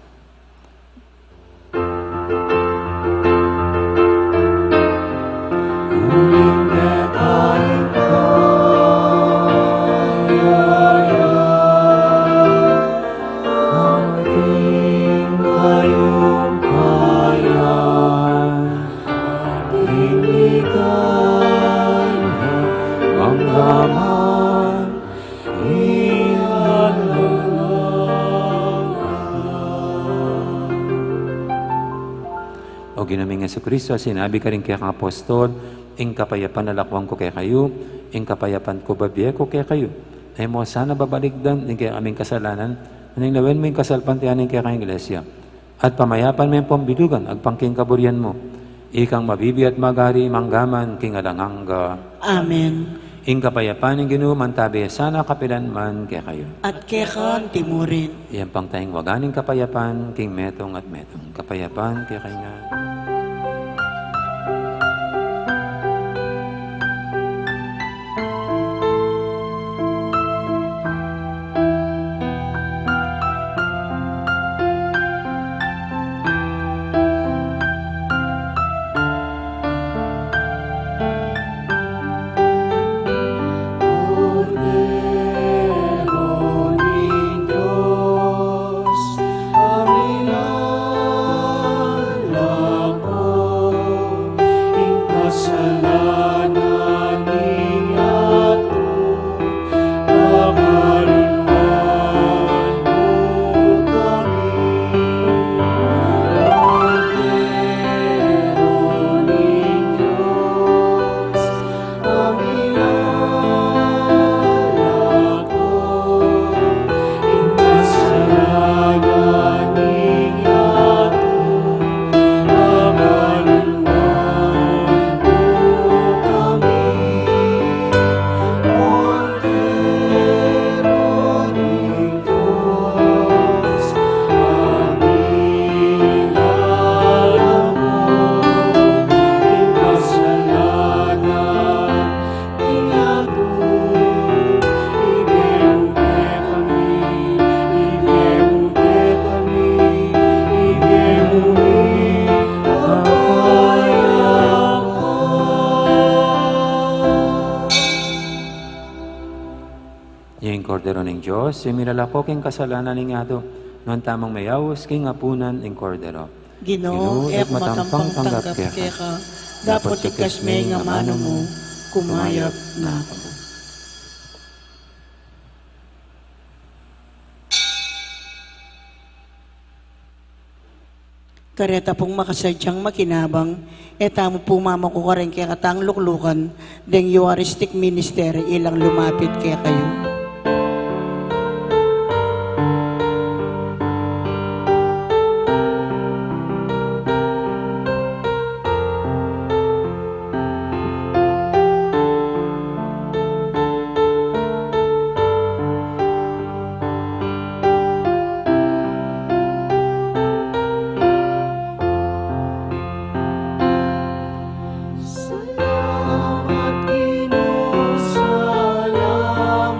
O ginaming Jesucristo, sinabi ka rin kaya kang apostol, ing kapayapan nalakwang ko kay kayo, ing kapayapan ko babiye ko kay kayo. Ay mo sana babaligdan ing kay aming kasalanan, aning lawen mo yung kasalpantian ing kay kayong iglesia. At pamayapan mo yung pambilugan, agpangking kaburian mo. Ikang mabibi at magari manggaman king alangangga. Amen. Ing kapayapan ing Ginoo mantabi sana kapilan man kay kayo. At kekan timurin. Iyan pang tayong waganing kapayapan king metong at metong. Kapayapan kay kayo nga. Cordero ni Diyos, aming alako, ing kasalanan niyato, pagkaluan mo kami. Cordero ni Diyos, aming alako, ing kasalanan niyato, pagkaluan mo kami. Cordero ni Diyos, aming alako, ing kasalanan niyato, igemuge kami, igemuge kami, igemuge Yung kordero ng Diyos, yung milalako king kasalanan ng ato, noon tamang mayawas king apunan ing kordero. Ginoo, ek matampang tanggap keka. Dapat ikas may nga mano mo, kumayap na ako. Kareta pong makasadyang makinabang, etamo po mamaku ka rin kaya katang luklukan, deng Eucharistic Ministry ilang lumapit kaya kayo. Salamat Ginoo, salamat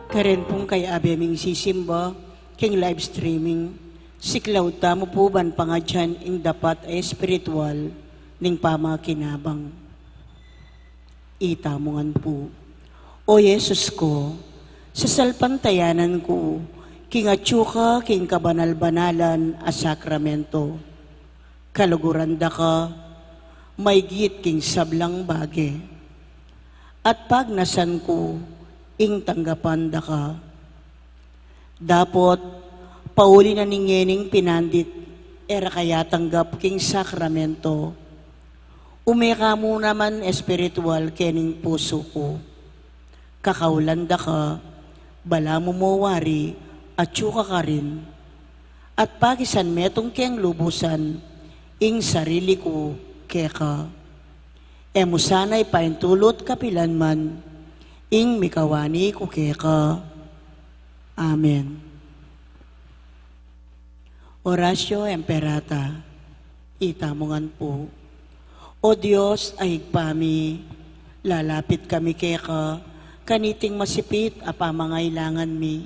Karen pong kay abeming sisimba, king live streaming, siklaw tamo po ban pangadyan ing dapat ay spiritual ning pamakinabang. Itamongan po. O Yesus ko, sa salpantayanan ko, king atsuka, king kabanal-banalan a sakramento. Kaluguranda ka, may git king sablang bage. At pag nasan ko, ing tanggapan da ka. Dapot, pauli na ningening pinandit, era kaya tanggap king sakramento. Umeka mo naman espiritual kening puso ko. Kakaulanda ka, bala mo mawari, at syuka ka rin. At pagisan metong keng lubusan, ing sarili ko keka. Emo sana'y paintulot kapilan man, ing mikawani ko keka. Amen. Oratio Imperata, itamongan po. O Diyos ay higpami, lalapit kami keka, kaniting masipit a pamangailangan mi.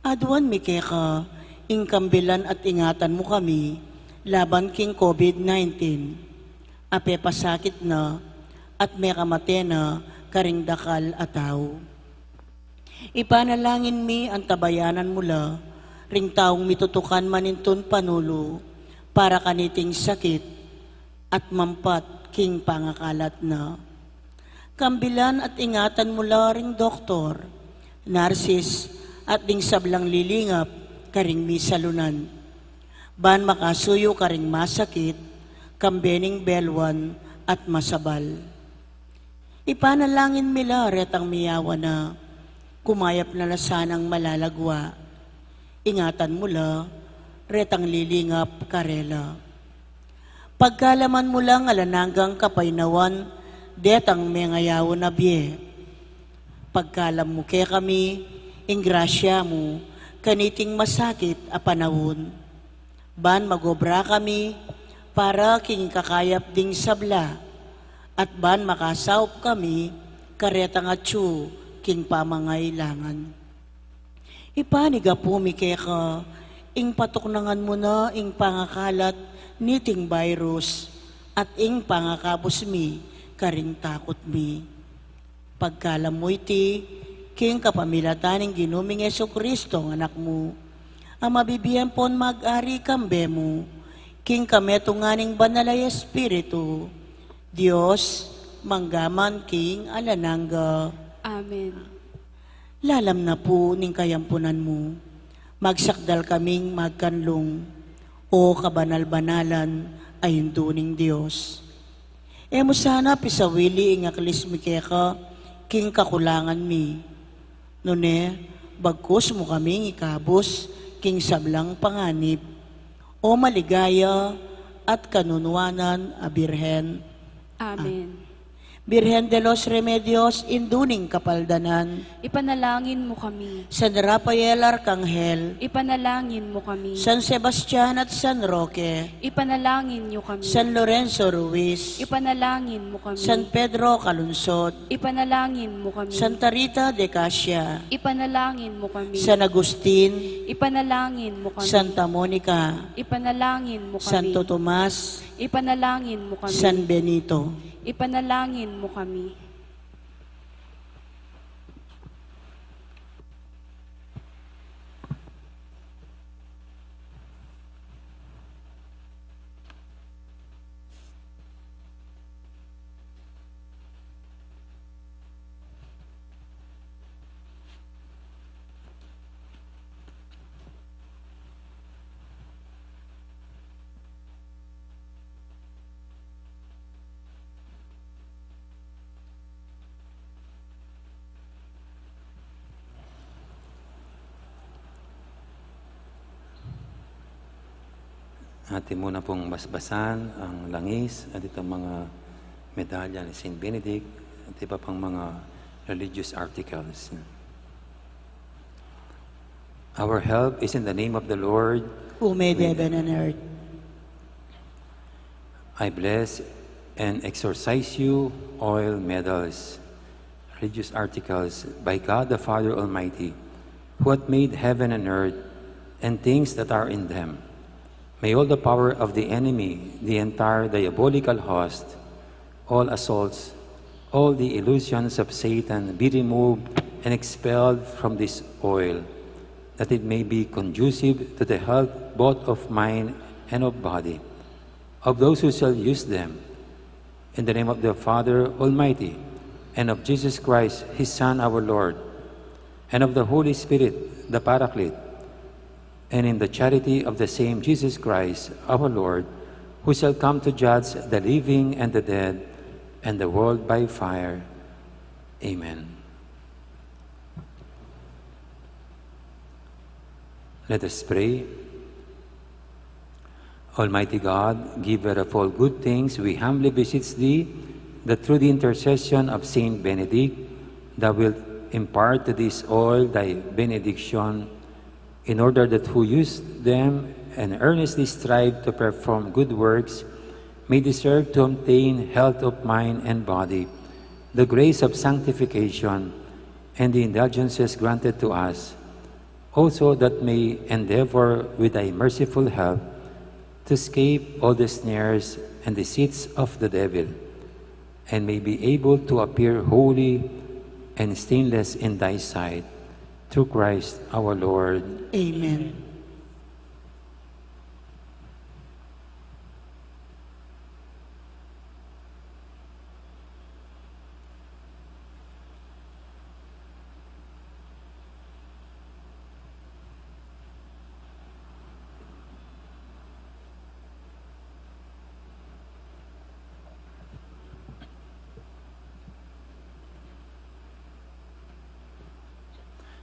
Aduan mi keka, ing kambilan at ingatan mo kami, laban king COVID-19. Ape pasakit na, at may kamate na, karing dakal ataw. Ipanalangin mi ang tabayanan mula, ring taong mitutukan maninton panulo, para kaniting sakit, at mampat king pangakalat na. Kambilan at ingatan mula ring doktor, narsis, at ding sablang lilingap, karing misalunan. Ban makasuyo karing masakit, kambening belwan at masabal. Ipanalangin mila retang miyawa na, kumayap na lasanang malalagwa. Ingatan mula, retang lilingap karela. Pagkalaman mo lang alananggang kapaynawan, detang mengayaw na biye. Pagkalam mo ke kami, ingrasya mo, kaniting masakit a panahon. Ban magobra kami, para king kakayap ding sabla, at ban makasaup kami, karetang atsu, king pamangailangan. Ipaniga po mi keka, ing patuknangan mo na ing pangakalat, niting virus, at ing pangakabos mi, karing takot mi. Pagkalam mo iti, king kapamilataning ginuming Jesucristo ng anak mo, ang mabibiyan pon mag-ari kambe mo, king kametunganing banalay Espiritu, Diyos, manggaman king alanangga. Amen. Lalam na po ning kayampunan mo, magsakdal kaming magkanlong, o kabanal-banalan ay duning Diyos. Emo sana pisawili ing aklis mi keka, king kakulangan mi. Nune, bagkus mo kaming ikabos, king sablang panganib, o maligaya at kanunwanan a Birhen. Amen. Birhen de los Remedios, induning kapaldanan, Ipanalangin mo kami. San Rafael Arcangel, Ipanalangin mo kami. San Sebastian at San Roque, Ipanalangin niyo kami. San Lorenzo Ruiz, Ipanalangin mo kami. San Pedro Calunsod, Ipanalangin mo kami. Santa Rita de Casia, Ipanalangin mo kami. San Agustin, Ipanalangin mo kami. Santa Monica, Ipanalangin mo kami. Santo Tomas, Ipanalangin mo kami. San Benito. Ipanalangin mo kami. Atin muna pong basbasan ang langis at itong mga medalya ni Saint Benedict at iba pang mga religious articles. Our help is in the name of the Lord. Who made heaven and earth. I bless and exorcise you, oil medals, religious articles, by God the Father Almighty, who hath made heaven and earth, and things that are in them. May all the power of the enemy, the entire diabolical host, all assaults, all the illusions of Satan be removed and expelled from this oil, that it may be conducive to the health both of mind and of body, of those who shall use them. In the name of the Father Almighty, and of Jesus Christ, His Son, our Lord, and of the Holy Spirit, the Paraclete, and in the charity of the same Jesus Christ, our Lord, who shall come to judge the living and the dead, and the world by fire. Amen. Let us pray. Almighty God, giver of all good things, we humbly beseech Thee that through the intercession of Saint Benedict, Thou wilt impart to this oil Thy benediction, in order that who use them and earnestly strive to perform good works may deserve to obtain health of mind and body, the grace of sanctification, and the indulgences granted to us, also that may endeavor with Thy merciful help to escape all the snares and deceits of the devil, and may be able to appear holy and stainless in Thy sight, through Christ our Lord. Amen.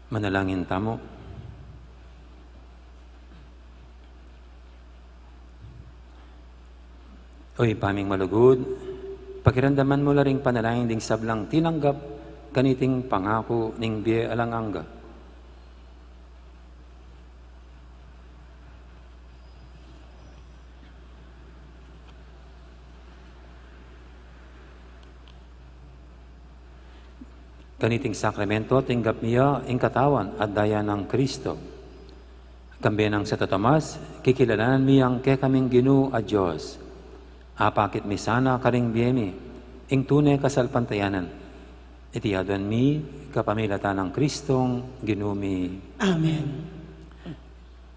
Manalangin tamo. Oy, paming malugod, pakiramdaman mo laring panalangin ding sablang tinanggap kaniting pangako ning biye alanganga. Kaniting sakramento, tinggap niya ang katawan at daya ng Kristo. Kambiyan ng Santo Tomas, kikilalanan miyang kay kaming Ginoo a Diyos. Apakit mi sana karing biyemi, ing tunay kasalpantayanan. Itiyadan mi, kapamilata ng Kristong Ginoo mi. Amen.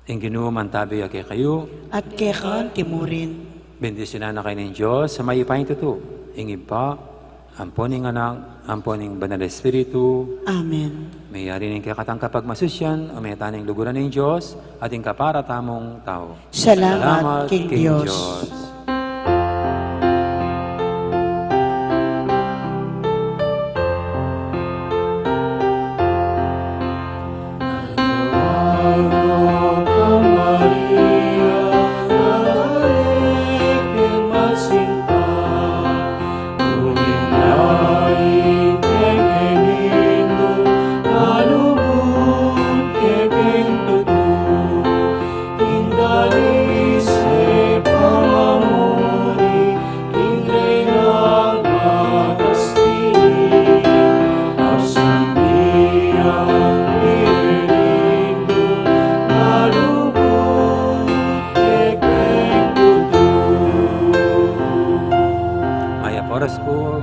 Ing Ginoo mantabi kay kayo, At kekan timurin. bendisyonan na kayo ng Diyos sa may ipahin tuto. Ing iba, amponing anak, amponing banal Espiritu, Amen. mayari ning kakatang kapag masusyan, o may taning luguran ng Diyos, ating kaparatamong tao. Salamat King Diyos. Oras po,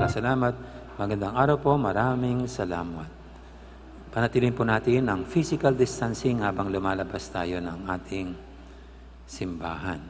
salamat. Magandang araw po, maraming salamat. Panatilin po natin ang physical distancing habang lumalabas tayo ng ating simbahan.